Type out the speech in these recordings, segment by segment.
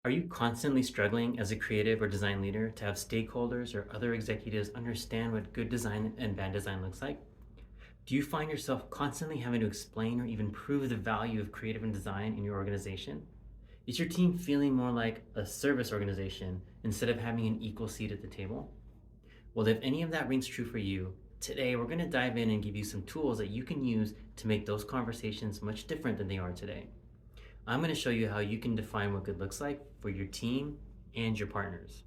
Are you constantly struggling as a creative or design leader to have stakeholders or other executives understand what good design and bad design looks like? Do you find yourself constantly having to explain or even prove the value of creative and design in your organization? Is your team feeling more like a service organization instead of having an equal seat at the table? Well, if any of that rings true for you, today we're going to dive in and give you some tools that you can use to make those conversations much different than they are today. I'm going to show you how you can define what good looks like for your team and your partners.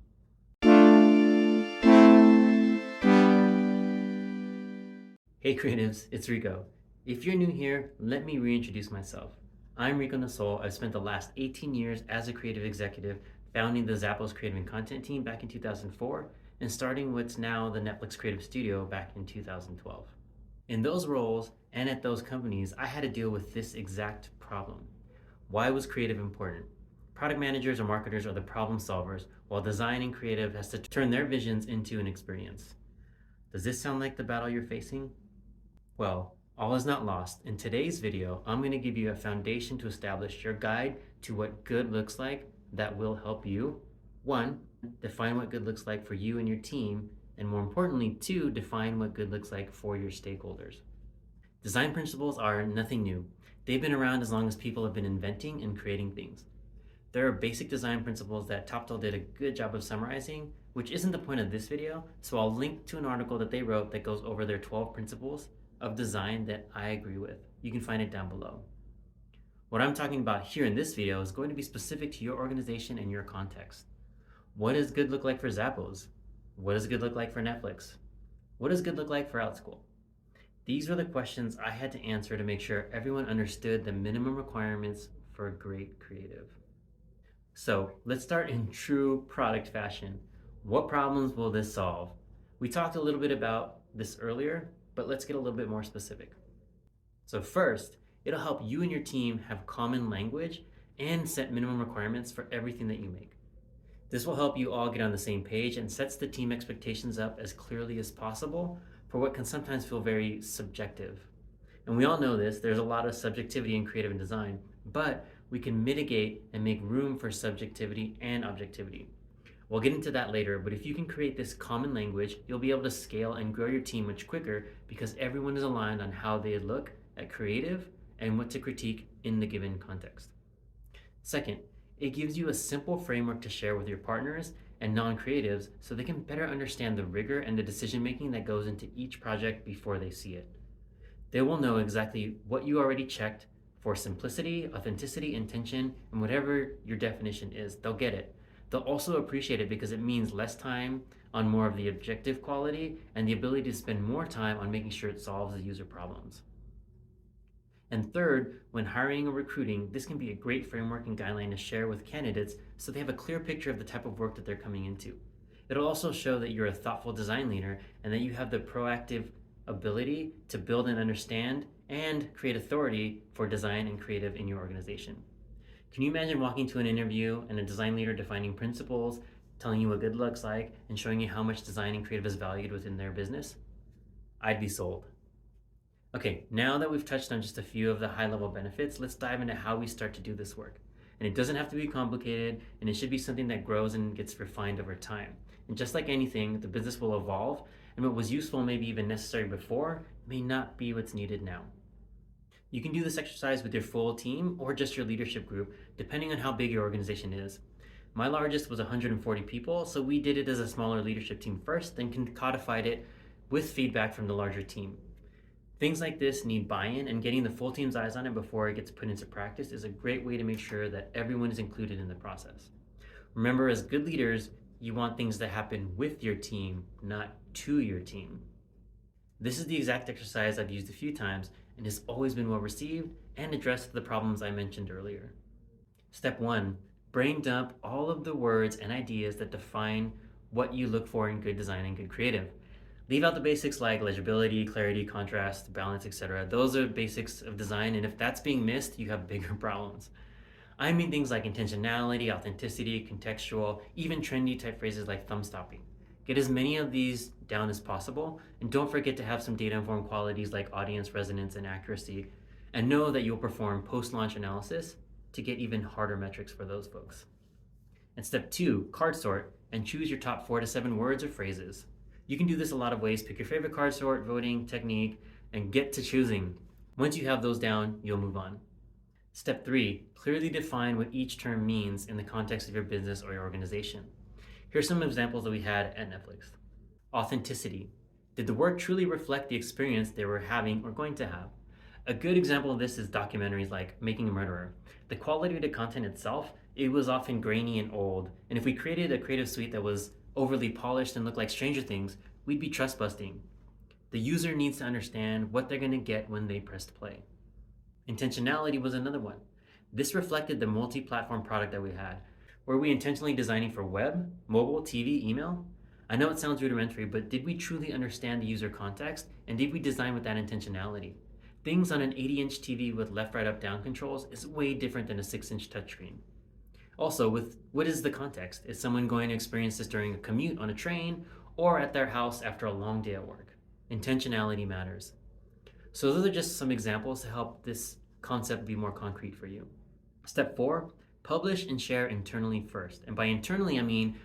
Hey creatives, it's Rico. If you're new here, let me reintroduce myself. I'm Rico Nasol. I've spent the last 18 years as a creative executive founding the Zappos creative and content team back in 2004 and starting what's now the Netflix creative studio back in 2012. In those roles and at those companies, I had to deal with this exact problem. Why was creative important? Product managers or marketers are the problem solvers, while design and creative has to turn their visions into an experience. Does this sound like the battle you're facing? Well, all is not lost. In today's video, I'm going to give you a foundation to establish your guide to what good looks like that will help you. One, define what good looks like for you and your team, and more importantly, two, define what good looks like for your stakeholders. Design principles are nothing new. They've been around as long as people have been inventing and creating things. There are basic design principles that Toptal did a good job of summarizing, which isn't the point of this video, so I'll link to an article that they wrote that goes over their 12 principles of design that I agree with. You can find it down below. What I'm talking about here in this video is going to be specific to your organization and your context. What does good look like for Zappos? What does good look like for Netflix? What does good look like for OutSchool? These were the questions I had to answer to make sure everyone understood the minimum requirements for a great creative. So let's start in true product fashion. What problems will this solve? We talked a little bit about this earlier, but let's get a little bit more specific. So first, it'll help you and your team have common language and set minimum requirements for everything that you make. This will help you all get on the same page and sets the team expectations up as clearly as possible for what can sometimes feel very subjective. And we all know this, there's a lot of subjectivity in creative and design, but we can mitigate and make room for subjectivity and objectivity. We'll get into that later, but if you can create this common language, you'll be able to scale and grow your team much quicker because everyone is aligned on how they look at creative and what to critique in the given context. Second, it gives you a simple framework to share with your partners and non-creatives so they can better understand the rigor and the decision-making that goes into each project before they see it. They will know exactly what you already checked for simplicity, authenticity, intention, and whatever your definition is. They'll get it. They'll also appreciate it because it means less time on more of the objective quality and the ability to spend more time on making sure it solves the user problems. And third, when hiring or recruiting, this can be a great framework and guideline to share with candidates so they have a clear picture of the type of work that they're coming into. It'll also show that you're a thoughtful design leader and that you have the proactive ability to build and understand and create authority for design and creative in your organization. Can you imagine walking to an interview and a design leader defining principles, telling you what good looks like, and showing you how much design and creative is valued within their business? I'd be sold. Okay, now that we've touched on just a few of the high-level benefits, let's dive into how we start to do this work. And it doesn't have to be complicated, and it should be something that grows and gets refined over time. And just like anything, the business will evolve, and what was useful, maybe even necessary before, may not be what's needed now. You can do this exercise with your full team or just your leadership group, depending on how big your organization is. My largest was 140 people, so we did it as a smaller leadership team first, then codified it with feedback from the larger team. Things like this need buy-in, and getting the full team's eyes on it before it gets put into practice is a great way to make sure that everyone is included in the process. Remember, as good leaders, you want things to happen with your team, not to your team. This is the exact exercise I've used a few times and has always been well received and addressed the problems I mentioned earlier. Step 1, brain dump all of the words and ideas that define what you look for in good design and good creative. Leave out the basics like legibility, clarity, contrast, balance, etc. Those are basics of design, and if that's being missed, you have bigger problems. I mean things like intentionality, authenticity, contextual, even trendy type phrases like thumb stopping. Get as many of these down as possible, and don't forget to have some data-informed qualities like audience resonance and accuracy, and know that you'll perform post-launch analysis to get even harder metrics for those folks. And step 2, card sort and choose your top 4 to 7 words or phrases. You can do this a lot of ways. Pick your favorite card sort, voting, technique, and get to choosing. Once you have those down, you'll move on. Step 3, clearly define what each term means in the context of your business or your organization. Here's some examples that we had at Netflix. Authenticity. Did the work truly reflect the experience they were having or going to have? A good example of this is documentaries like Making a Murderer. The quality of the content itself, it was often grainy and old, and if we created a creative suite that was overly polished and looked like Stranger Things, we'd be trust busting. The user needs to understand what they're going to get when they pressed play. Intentionality was another one. This reflected the multi-platform product that we had. Were we intentionally designing for web, mobile, TV, email? I know it sounds rudimentary, but did we truly understand the user context, and did we design with that intentionality? Things on an 80-inch TV with left, right, up, down controls is way different than a 6-inch touchscreen. Also, with what is the context? Is someone going to experience this during a commute on a train or at their house after a long day at work? Intentionality matters. So those are just some examples to help this concept be more concrete for you. Step 4, publish and share internally first. And by internally, I mean,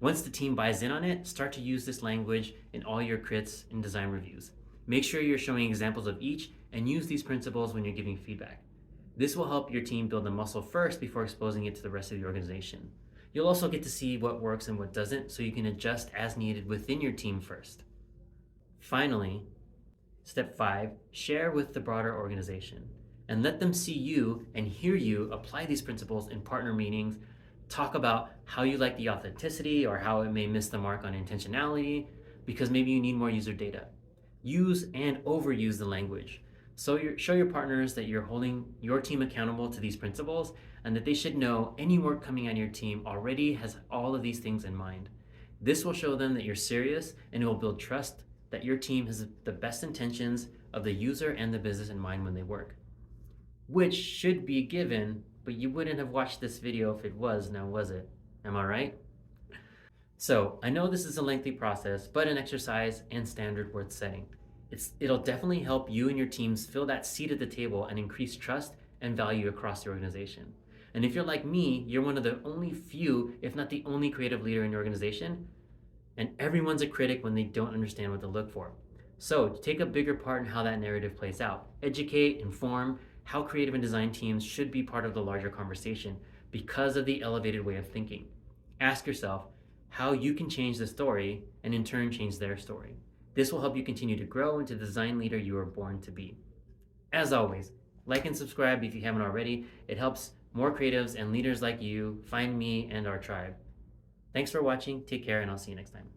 once the team buys in on it, start to use this language in all your crits and design reviews. Make sure you're showing examples of each and use these principles when you're giving feedback. This will help your team build the muscle first before exposing it to the rest of the organization. You'll also get to see what works and what doesn't, so you can adjust as needed within your team first. Finally, step 5, share with the broader organization and let them see you and hear you apply these principles in partner meetings. Talk about how you like the authenticity or how it may miss the mark on intentionality because maybe you need more user data. Use and overuse the language. So show your partners that you're holding your team accountable to these principles and that they should know any work coming on your team already has all of these things in mind. This will show them that you're serious and it will build trust that your team has the best intentions of the user and the business in mind when they work. Which should be given, but you wouldn't have watched this video if it was, now was it? Am I right? So I know this is a lengthy process, but an exercise and standard worth setting. It'll definitely help you and your teams fill that seat at the table and increase trust and value across the organization. And if you're like me, you're one of the only few, if not the only creative leader in your organization, and everyone's a critic when they don't understand what to look for. So take a bigger part in how that narrative plays out. Educate, inform how creative and design teams should be part of the larger conversation because of the elevated way of thinking. Ask yourself how you can change the story and in turn change their story. This will help you continue to grow into the design leader you were born to be. As always, like and subscribe if you haven't already. It helps more creatives and leaders like you find me and our tribe. Thanks for watching, take care, and I'll see you next time.